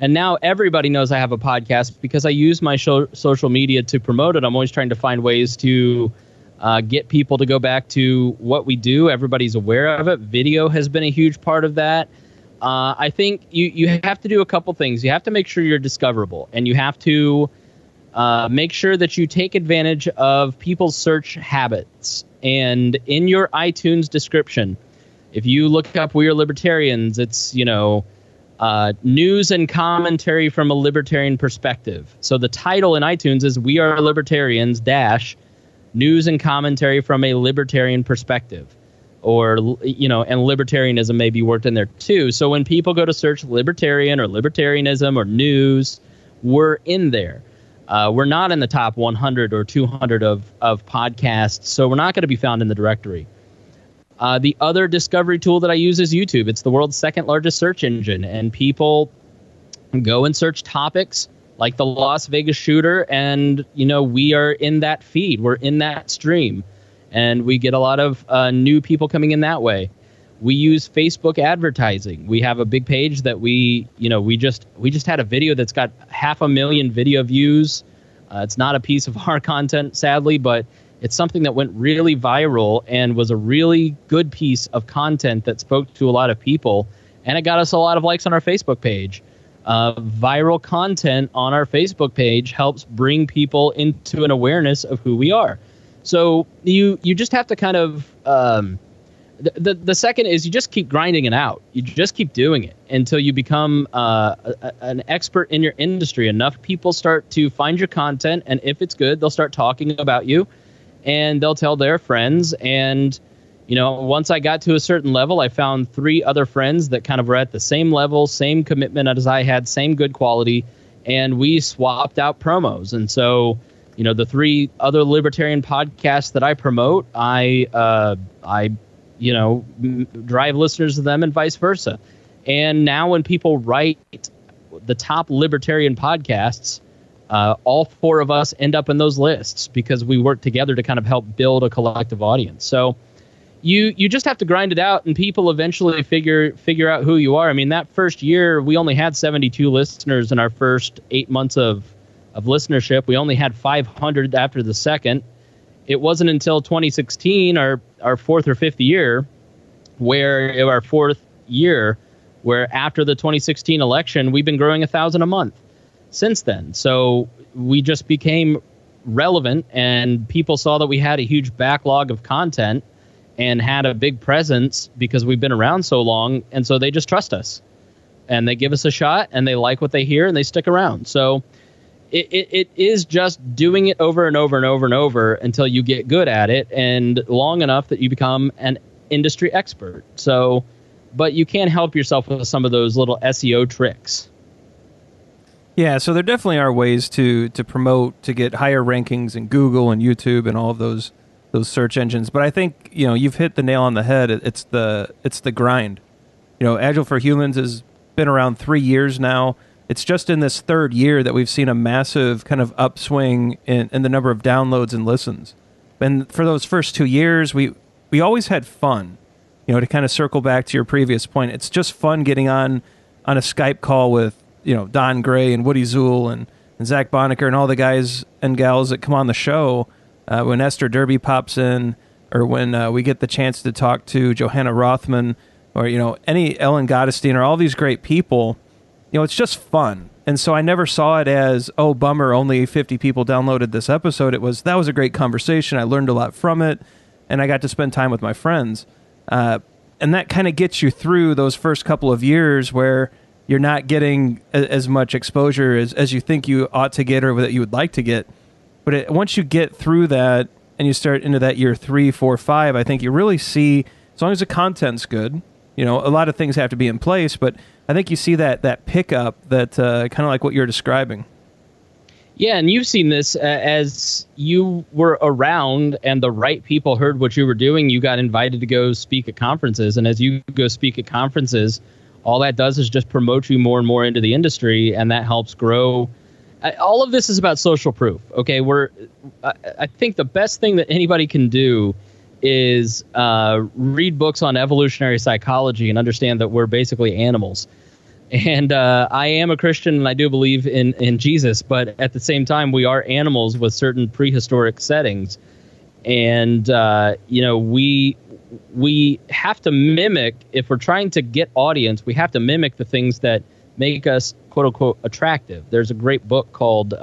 And now everybody knows I have a podcast because I use my social media to promote it. I'm always trying to find ways to get people to go back to what we do. Everybody's aware of it. Video has been a huge part of that. I think you have to do a couple things. You have to make sure you're discoverable, and you have to make sure that you take advantage of people's search habits. And in your iTunes description, if you look up We Are Libertarians, it's, news and commentary from a libertarian perspective. So the title in iTunes is We Are Libertarians - news and commentary from a libertarian perspective. Or, and libertarianism may be worked in there too. So when people go to search libertarian or libertarianism or news, we're in there. We're not in the top 100 or 200 of podcasts, so we're not going to be found in the directory. The other discovery tool that I use is YouTube. It's the world's second largest search engine, and people go and search topics like the Las Vegas shooter, and we are in that feed. We're in that stream, and we get a lot of new people coming in that way. We use Facebook advertising. We have a big page that we just had a video that's got 500,000 video views. It's not a piece of our content, sadly, but it's something that went really viral and was a really good piece of content that spoke to a lot of people, and it got us a lot of likes on our Facebook page. Viral content on our Facebook page helps bring people into an awareness of who we are. So you just have to kind of the second is you just keep grinding it out. You just keep doing it until you become an expert in your industry. Enough people start to find your content, and if it's good, they'll start talking about you, and they'll tell their friends. And once I got to a certain level, I found 3 other friends that kind of were at the same level, same commitment as I had, same good quality, and we swapped out promos. And so, the 3 other libertarian podcasts that I promote, I drive listeners to them and vice versa. And now when people write the top libertarian podcasts, all 4 of us end up in those lists because we work together to kind of help build a collective audience. So you just have to grind it out, and people eventually figure out who you are. I mean, that first year, we only had 72 listeners in our first 8 months of listenership. We only had 500 after the second. It wasn't until 2016, our 4th or 5th year, where after the 2016 election, we've been growing 1,000 a month since then. So we just became relevant, and people saw that we had a huge backlog of content and had a big presence because we've been around so long. And so they just trust us, and they give us a shot, and they like what they hear, and they stick around. So it is just doing it over and over and over and over until you get good at it, and long enough that you become an industry expert. So, but you can help yourself with some of those little SEO tricks. Yeah, so there definitely are ways to promote, to get higher rankings in Google and YouTube and all of those search engines. But I think, you've hit the nail on the head. It's the grind. Agile for Humans has been around 3 years now. It's just in this third year that we've seen a massive kind of upswing in the number of downloads and listens. And for those first 2 years, we always had fun. To kind of circle back to your previous point, it's just fun getting on a Skype call with Don Gray and Woody Zuhl and Zach Bonacker and all the guys and gals that come on the show. When Esther Derby pops in, or when we get the chance to talk to Johanna Rothman, or any Ellen Gottesdien, or all these great people, it's just fun. And so I never saw it as, oh, bummer, only 50 people downloaded this episode. That was a great conversation. I learned a lot from it, and I got to spend time with my friends. And that kind of gets you through those first couple of years where you're not getting as much exposure as you think you ought to get or that you would like to get. But once you get through that and you start into that year 3, 4, 5, I think you really see, as long as the content's good, a lot of things have to be in place, but I think you see that pickup that kind of like what you're describing. Yeah, and you've seen this as you were around and the right people heard what you were doing. You got invited to go speak at conferences, and as you go speak at conferences, all that does is just promote you more and more into the industry, and that helps grow. All of this is about social proof. Okay, I think the best thing that anybody can do is read books on evolutionary psychology and understand that we're basically animals. And I am a Christian, and I do believe in Jesus, but at the same time, we are animals with certain prehistoric settings. And, we have to mimic, if we're trying to get audience, we have to mimic the things that make us, quote unquote, attractive. There's a great book called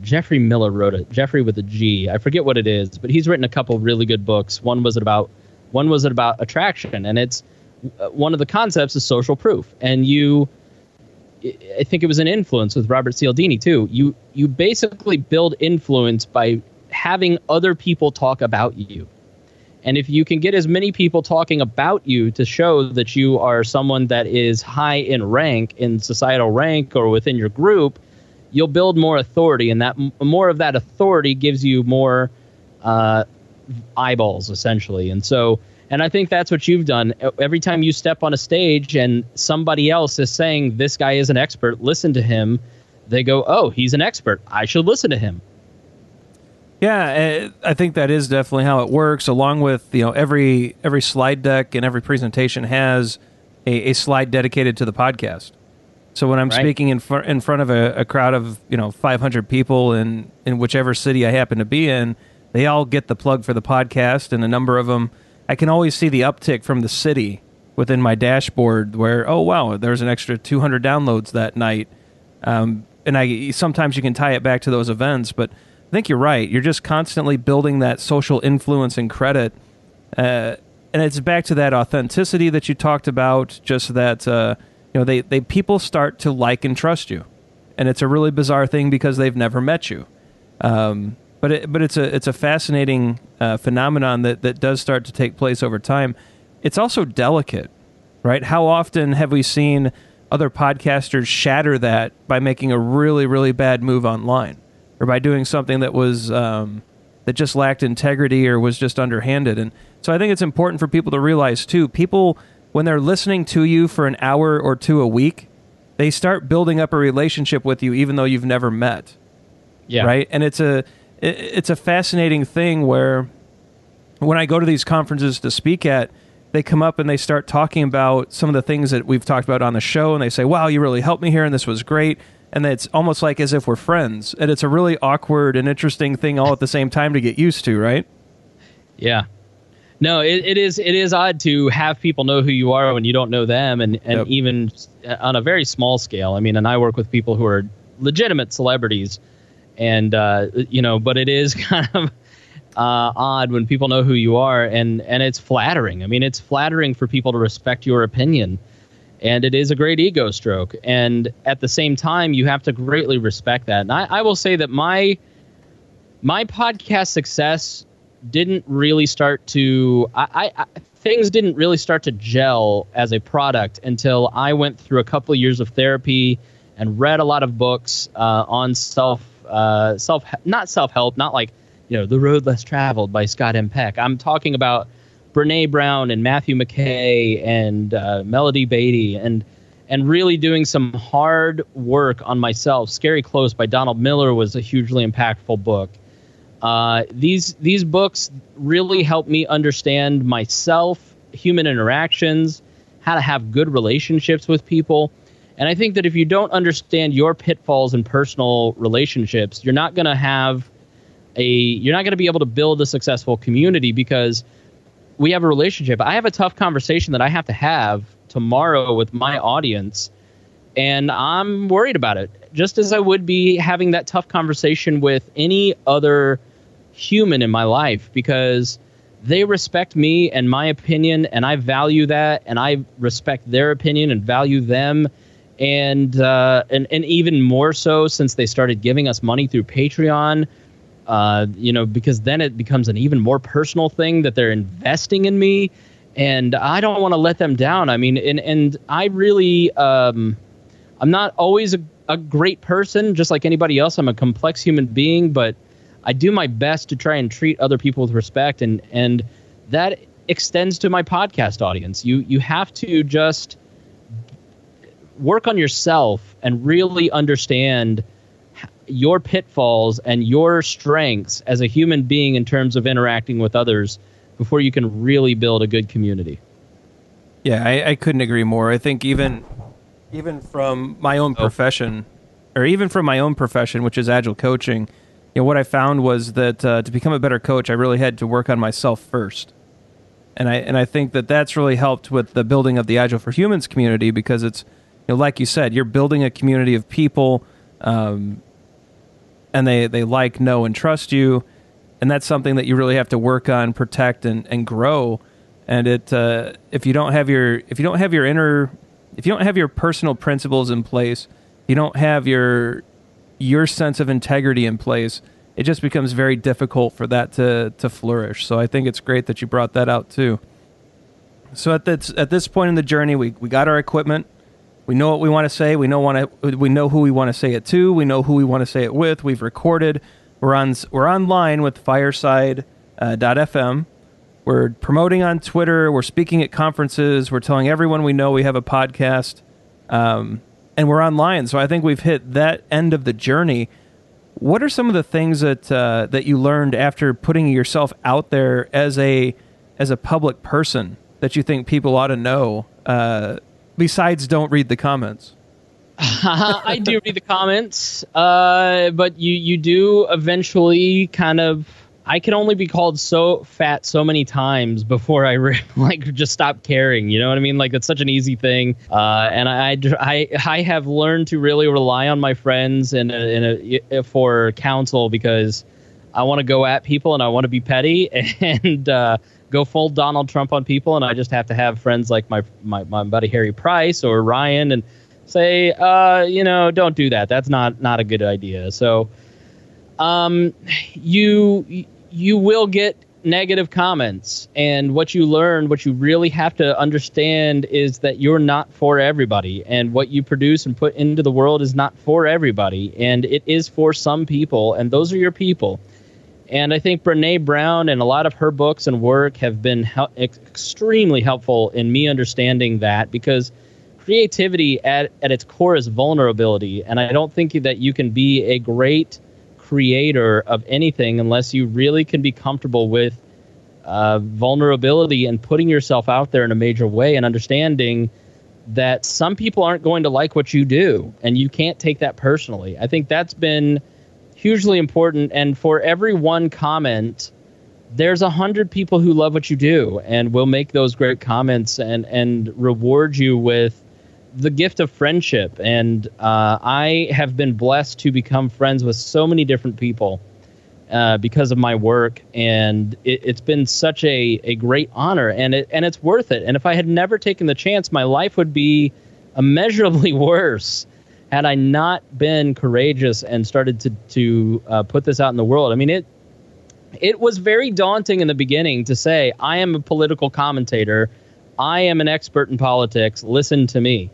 Jeffrey Miller wrote it, Jeffrey with a G. I forget what it is, but he's written a couple really good books. One was about attraction, and it's one of the concepts is social proof. And I think it was an influence with Robert Cialdini too. You basically build influence by having other people talk about you. And if you can get as many people talking about you to show that you are someone that is high in rank, in societal rank, or within your group, you'll build more authority, and that more of that authority gives you more eyeballs, essentially. And I think that's what you've done. Every time you step on a stage and somebody else is saying, this guy is an expert, listen to him, they go, oh, he's an expert, I should listen to him. Yeah, I think that is definitely how it works, along with, every slide deck and every presentation has a slide dedicated to the podcast. So when I'm speaking in front of a crowd of 500 people in whichever city I happen to be in, they all get the plug for the podcast, and a number of them, I can always see the uptick from the city within my dashboard where, oh wow, there's an extra 200 downloads that night, and sometimes you can tie it back to those events, but I think you're right. You're just constantly building that social influence and credit, and it's back to that authenticity that you talked about. Just that they people start to like and trust you, and it's a really bizarre thing because they've never met you. But it's a fascinating phenomenon that does start to take place over time. It's also delicate, right? How often have we seen other podcasters shatter that by making a really, really bad move online, or by doing something that was that just lacked integrity or was just underhanded? And so I think it's important for people to realize too, people, when they're listening to you for an hour or two a week, they start building up a relationship with you even though you've never met. Yeah. Right? And it's a fascinating thing where when I go to these conferences to speak at, they come up and they start talking about some of the things that we've talked about on the show, and they say, wow, you really helped me here, and this was great. And it's almost like as if we're friends. And it's a really awkward and interesting thing all at the same time to get used to, right? Yeah. No, it is odd to have people know who you are when you don't know them, and yep. Even on a very small scale. I mean, and I work with people who are legitimate celebrities, and but it is kind of odd when people know who you are, and it's flattering. I mean, it's flattering for people to respect your opinion, and it is a great ego stroke. And at the same time, you have to greatly respect that. And I will say that my podcast success didn't really start to things didn't really start to gel as a product until I went through a couple of years of therapy and read a lot of books on not self-help, not like, The Road Less Traveled by Scott M. Peck. I'm talking about Brene Brown and Matthew McKay and Melody Beatty and really doing some hard work on myself. Scary Close by Donald Miller was a hugely impactful book. These books really helped me understand myself, human interactions, how to have good relationships with people. And I think that if you don't understand your pitfalls in personal relationships, you're not going to be able to build a successful community, because we have a relationship. I have a tough conversation that I have to have tomorrow with my audience, and I'm worried about it, just as I would be having that tough conversation with any other human in my life, because they respect me and my opinion, and I value that, and I respect their opinion and value them. And even more so since they started giving us money through Patreon, because then it becomes an even more personal thing that they're investing in me, and I don't want to let them down. I mean, and I really, I'm not always a great person, just like anybody else. I'm a complex human being, but I do my best to try and treat other people with respect, and that extends to my podcast audience. You have to just work on yourself and really understand your pitfalls and your strengths as a human being in terms of interacting with others before you can really build a good community. Yeah, I couldn't agree more. I think even from my own profession, which is Agile coaching, what I found was that to become a better coach, I really had to work on myself first. And I think that that's really helped with the building of the Agile for Humans community, because it's, like you said, you're building a community of people, and they like, know, and trust you, and that's something that you really have to work on, protect, and grow. And if you don't have your personal principles in place, you don't have your sense of integrity in place, it just becomes very difficult for that to flourish. So I think it's great that you brought that out too. So at this point in the journey, we got our equipment. We know what we want to say. We know who we want to say it to. We know who we want to say it with. We've recorded. We're online with Fireside.fm. We're promoting on Twitter. We're speaking at conferences. We're telling everyone we know we have a podcast, and we're online. So I think we've hit that end of the journey. What are some of the things that you learned after putting yourself out there as a public person that you think people ought to know? Besides, don't read the comments. I do read the comments, but you do eventually kind of. I can only be called so fat so many times before I just stop caring. You know what I mean? Like, it's such an easy thing, and I have learned to really rely on my friends for counsel, because I want to go at people and I want to be petty and go full Donald Trump on people, and I just have to have friends like my buddy Harry Price or Ryan and say, don't do that. That's not a good idea. So, you will get negative comments, and what you really have to understand is that you're not for everybody, and what you produce and put into the world is not for everybody, and it is for some people, and those are your people. And I think Brene Brown and a lot of her books and work have been extremely helpful in me understanding that, because creativity at its core is vulnerability, and I don't think that you can be a great creator of anything unless you really can be comfortable with vulnerability and putting yourself out there in a major way, and understanding that some people aren't going to like what you do, and you can't take that personally. I think that's been hugely important, and for every one comment, there's 100 people who love what you do and will make those great comments and reward you with the gift of friendship. And I have been blessed to become friends with so many different people because of my work, and it's been such a great honor, and it's worth it. And if I had never taken the chance, my life would be immeasurably worse had I not been courageous and started to put this out in the world. I mean, it was very daunting in the beginning to say, I am a political commentator. I am an expert in politics. Listen to me.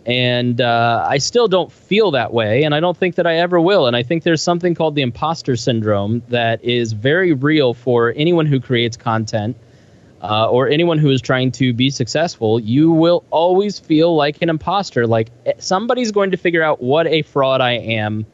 And I still don't feel that way, and I don't think that I ever will. And I think there's something called the Imposter Syndrome that is very real for anyone who creates content or anyone who is trying to be successful. You will always feel like an imposter, like somebody's going to figure out what a fraud I am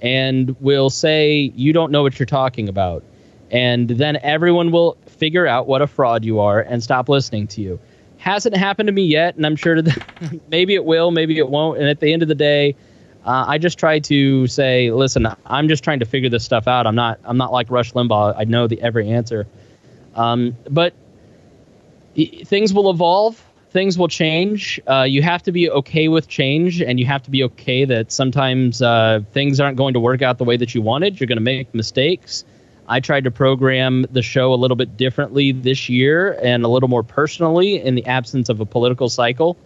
and will say, you don't know what you're talking about. And then everyone will figure out what a fraud you are and stop listening to you. Hasn't happened to me yet, and I'm sure that maybe it will, maybe it won't. And at the end of the day, I just try to say, listen, I'm just trying to figure this stuff out. I'm not like Rush Limbaugh. I know every answer. But things will evolve. Things will change. You have to be okay with change, and you have to be okay that sometimes things aren't going to work out the way that you wanted. You're going to make mistakes. I tried to program the show a little bit differently this year and a little more personally in the absence of a political cycle.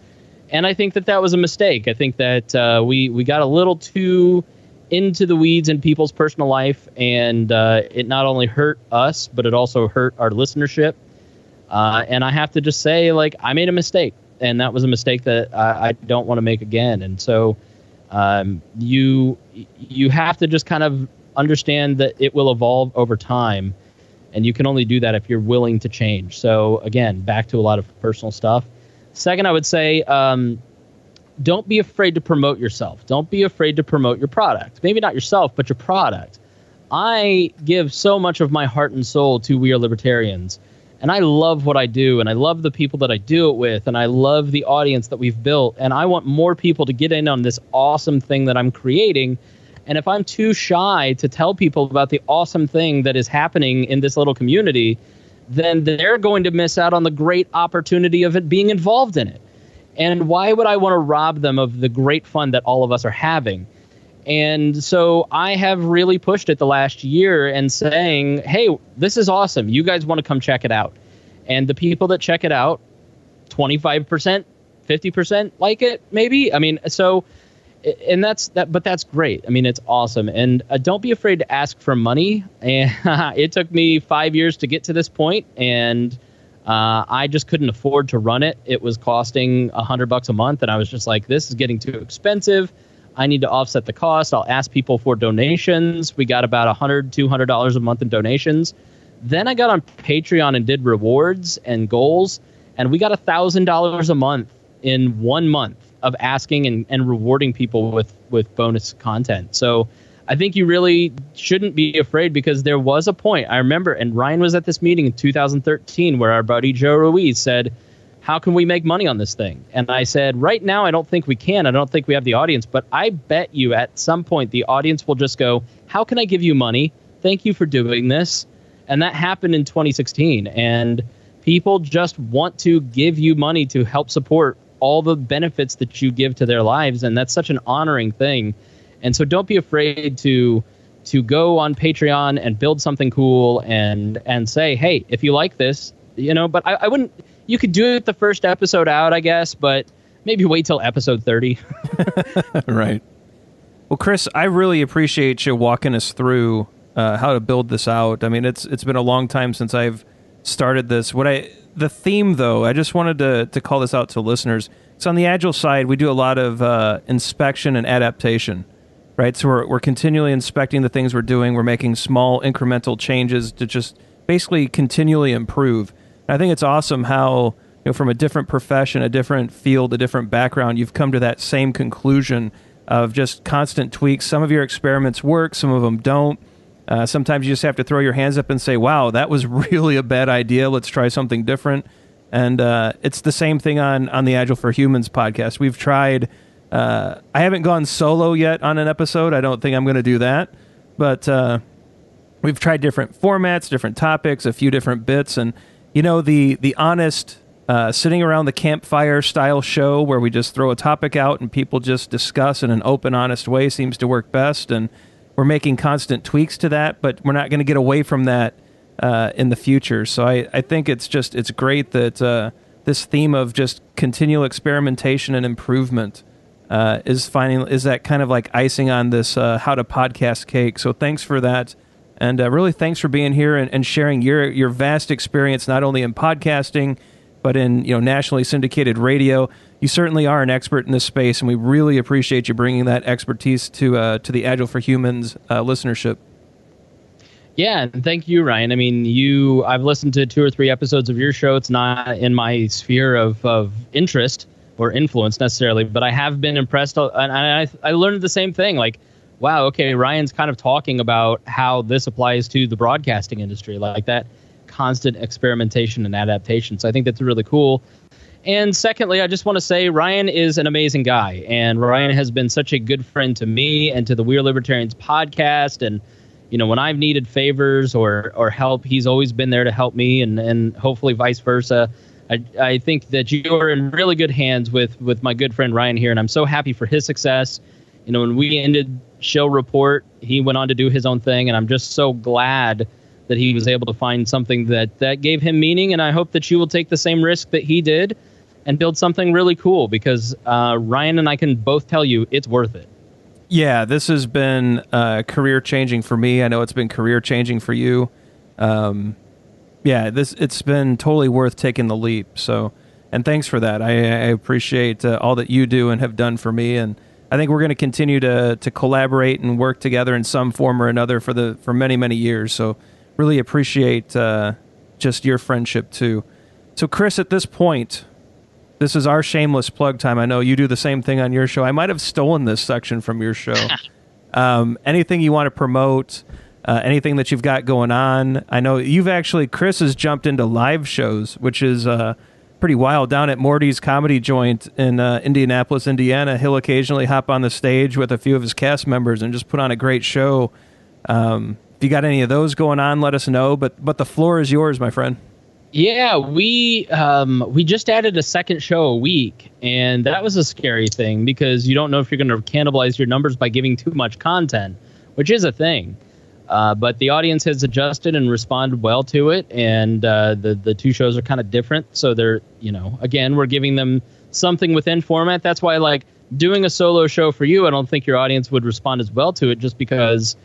And I think that was a mistake. I think that we got a little too into the weeds in people's personal life, and it not only hurt us, but it also hurt our listenership. And I have to just say, like, I made a mistake, and that was a mistake that I don't want to make again. And so you have to just kind of understand that it will evolve over time, and you can only do that if you're willing to change. So again, back to a lot of personal stuff. Second, I would say, don't be afraid to promote yourself. Don't be afraid to promote your product. Maybe not yourself, but your product. I give so much of my heart and soul to We Are Libertarians, and I love what I do, and I love the people that I do it with, and I love the audience that we've built, and I want more people to get in on this awesome thing that I'm creating. And if I'm too shy to tell people about the awesome thing that is happening in this little community, then they're going to miss out on the great opportunity of it being involved in it. And why would I want to rob them of the great fun that all of us are having? And so I have really pushed it the last year and saying, hey, this is awesome. You guys want to come check it out. And the people that check it out, 25%, 50% like it, maybe. I mean, so... And that's that, but that's great. I mean, it's awesome. And don't be afraid to ask for money. And it took me 5 years to get to this point, and I just couldn't afford to run it. It was costing $100 a month, and I was just like, this is getting too expensive. I need to offset the cost. I'll ask people for donations. We got about $100, $200 a month in donations. Then I got on Patreon and did rewards and goals, and we got $1,000 a month in 1 month of asking and rewarding people with bonus content. So I think you really shouldn't be afraid, because there was a point, I remember, and Ryan was at this meeting in 2013 where our buddy Joe Ruiz said, how can we make money on this thing? And I said, right now, I don't think we can. I don't think we have the audience, but I bet you at some point the audience will just go, how can I give you money? Thank you for doing this. And that happened in 2016. And people just want to give you money to help support all the benefits that you give to their lives, and that's such an honoring thing. And so don't be afraid to go on Patreon and build something cool and say, hey, if you like this, but I wouldn't, you could do it the first episode out, I guess, but maybe wait till episode 30. Right. Well, Chris, I really appreciate you walking us through how to build this out. I mean, it's been a long time since I've started this. The theme, though, I just wanted to call this out to listeners. So on the Agile side, we do a lot of inspection and adaptation, right? So we're continually inspecting the things we're doing. We're making small incremental changes to just basically continually improve. And I think it's awesome how, from a different profession, a different field, a different background, you've come to that same conclusion of just constant tweaks. Some of your experiments work, some of them don't. Sometimes you just have to throw your hands up and say, wow, that was really a bad idea. Let's try something different. And it's the same thing on the Agile for Humans podcast. We've tried, I haven't gone solo yet on an episode. I don't think I'm going to do that. But we've tried different formats, different topics, a few different bits. And, the honest sitting around the campfire style show where we just throw a topic out and people just discuss in an open, honest way seems to work best. And we're making constant tweaks to that, but we're not going to get away from that in the future. So I think it's great that this theme of just continual experimentation and improvement is that kind of like icing on this how to podcast cake. So thanks for that. And really, thanks for being here and sharing your vast experience, not only in podcasting, but in nationally syndicated radio. You certainly are an expert in this space, and we really appreciate you bringing that expertise to the Agile for Humans listenership. Yeah, and thank you, Ryan. I mean, I've listened to 2 or 3 episodes of your show. It's not in my sphere of interest or influence necessarily, but I have been impressed, and I learned the same thing. Like, wow, okay, Ryan's kind of talking about how this applies to the broadcasting industry, like that constant experimentation and adaptation. So I think that's really cool. And secondly, I just want to say Ryan is an amazing guy, and Ryan has been such a good friend to me and to the We Are Libertarians podcast. And when I've needed favors or help, he's always been there to help me, and hopefully vice versa. I think that you're in really good hands with my good friend Ryan here, and I'm so happy for his success. When we ended Show Report, he went on to do his own thing, and I'm just so glad that he was able to find something that gave him meaning, and I hope that you will take the same risk that he did and build something really cool, because Ryan and I can both tell you it's worth it. Yeah, this has been career-changing for me. I know it's been career-changing for you. It's been totally worth taking the leap. So, and thanks for that. I appreciate all that you do and have done for me, and I think we're going to continue to collaborate and work together in some form or another for many, many years. So really appreciate just your friendship too. So Chris, at this point, this is our shameless plug time. I know you do the same thing on your show. I might have stolen this section from your show. Anything you want to promote, anything that you've got going on. I know Chris has jumped into live shows, which is pretty wild. Down at Morty's Comedy Joint in Indianapolis, Indiana, he'll occasionally hop on the stage with a few of his cast members and just put on a great show. If you got any of those going on, let us know. But the floor is yours, my friend. Yeah, we just added a second show a week, and that was a scary thing because you don't know if you're going to cannibalize your numbers by giving too much content, which is a thing. But the audience has adjusted and responded well to it, and the 2 shows are kind of different. So they're, again, we're giving them something within format. That's why, like, doing a solo show for you, I don't think your audience would respond as well to it just because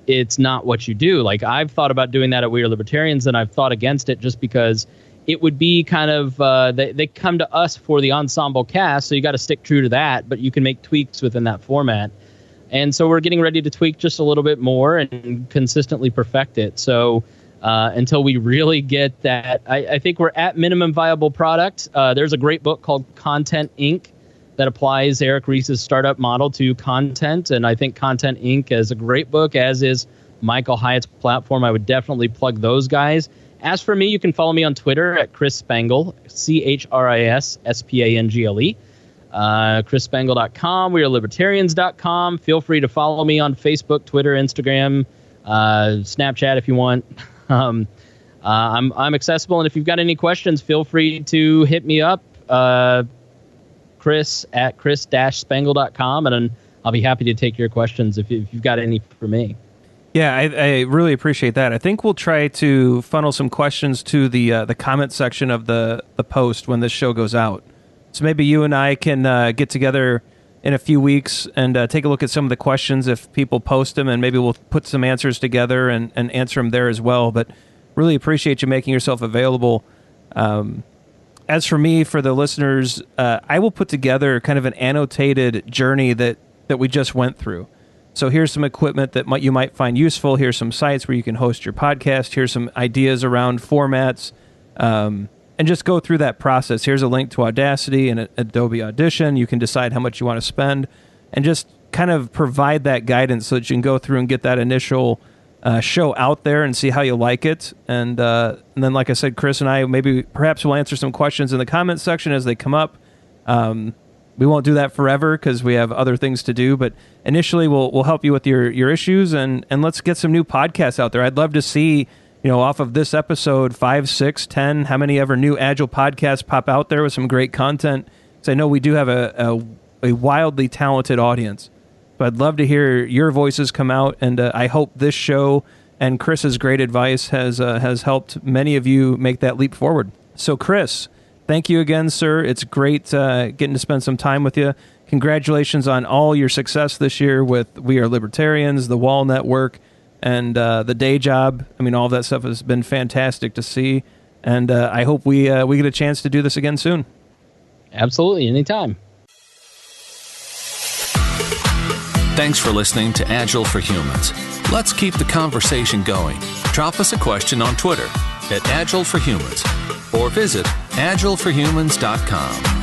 it's not what you do. Like, I've thought about doing that at We Are Libertarians, and I've thought against it just because it would be kind of, they come to us for the ensemble cast, so you got to stick true to that, but you can make tweaks within that format. And so we're getting ready to tweak just a little bit more and consistently perfect it. So until we really get that, I think we're at minimum viable product. There's a great book called Content Inc. that applies Eric Ries's startup model to content. And I think Content Inc. is a great book, as is Michael Hyatt's platform. I would definitely plug those guys. As for me, you can follow me on Twitter at Chris Spangle, ChrisSpangle. ChrisSpangle.com, WeAreLibertarians.com. Feel free to follow me on Facebook, Twitter, Instagram, Snapchat if you want. I'm accessible, and if you've got any questions, feel free to hit me up, Chris at Chris-Spangle.com, and I'll be happy to take your questions if you've got any for me. Yeah, I really appreciate that. I think we'll try to funnel some questions to the comment section of the post when this show goes out. So maybe you and I can get together in a few weeks and take a look at some of the questions if people post them, and maybe we'll put some answers together and answer them there as well. But really appreciate you making yourself available. As for me, for the listeners, I will put together kind of an annotated journey that we just went through. So here's some equipment that you might find useful. Here's some sites where you can host your podcast. Here's some ideas around formats. And just go through that process. Here's a link to Audacity and Adobe Audition. You can decide how much you want to spend and just kind of provide that guidance so that you can go through and get that initial show out there and see how you like it. And then, like I said, Chris and I, perhaps we'll answer some questions in the comments section as they come up. We won't do that forever because we have other things to do, but initially we'll help you with your issues, and let's get some new podcasts out there. I'd love to see, off of this episode, 5, 6, 10, how many ever new Agile podcasts pop out there with some great content. Because I know we do have a wildly talented audience. So I'd love to hear your voices come out, and I hope this show and Chris's great advice has helped many of you make that leap forward. So Chris, thank you again, sir. It's great getting to spend some time with you. Congratulations on all your success this year with We Are Libertarians, the Wall Network, and the day job. I mean, all of that stuff has been fantastic to see, and I hope we get a chance to do this again soon. Absolutely, anytime. Thanks for listening to Agile for Humans. Let's keep the conversation going. Drop us a question on Twitter @AgileForHumans or visit agileforhumans.com.